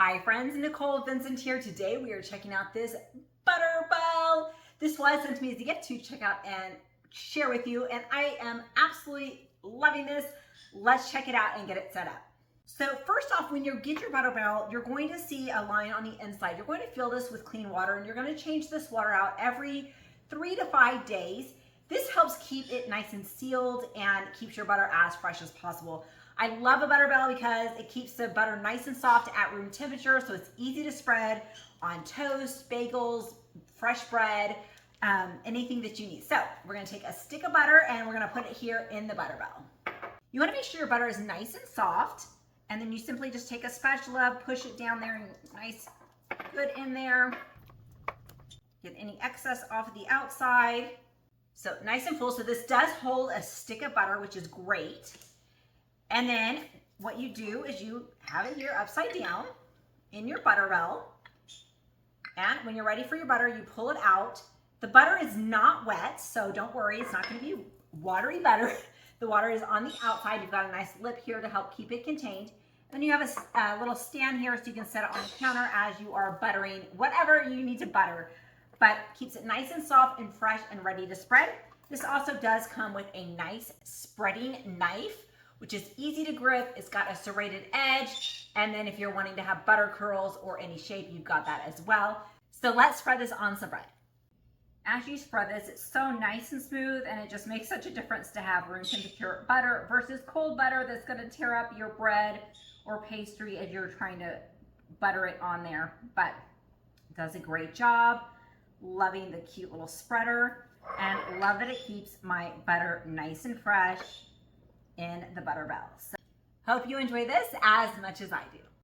Hi friends, Nicole Vincent here. Today we are checking out this butter bell. This was sent to me as a gift to check out and share with you, and I am absolutely loving this. Let's check it out and get it set up. So first off, when you get your butter bell, you're going to see a line on the inside. You're going to fill this with clean water, and you're going to change this water out every 3 to 5 days. This helps keep it nice and sealed and keeps your butter as fresh as possible. I love a butter bell because it keeps the butter nice and soft at room temperature, so it's easy to spread on toast, bagels, fresh bread, anything that you need. So we're gonna take a stick of butter and we're gonna put it here in the butter bell. You wanna make sure your butter is nice and soft, and then you simply just take a spatula, push it down there and nice, good in there. Get any excess off the outside. So nice and full. So this does hold a stick of butter, which is great. And then what you do is you have it here upside down in your butter bell. And when you're ready for your butter, you pull it out. The butter is not wet, so don't worry, it's not gonna be watery butter. The water is on the outside. You've got a nice lip here to help keep it contained. And then you have a little stand here so you can set it on the counter as you are buttering whatever you need to butter, but keeps it nice and soft and fresh and ready to spread. This also does come with a nice spreading knife, which is easy to grip. It's got a serrated edge. And then if you're wanting to have butter curls or any shape, you've got that as well. So let's spread this on some bread. As you spread this, it's so nice and smooth, and it just makes such a difference to have room temperature butter versus cold butter that's gonna tear up your bread or pastry as you're trying to butter it on there. But it does a great job. Loving the cute little spreader, and love that it keeps my butter nice and fresh in the butter bell. So, hope you enjoy this as much as I do.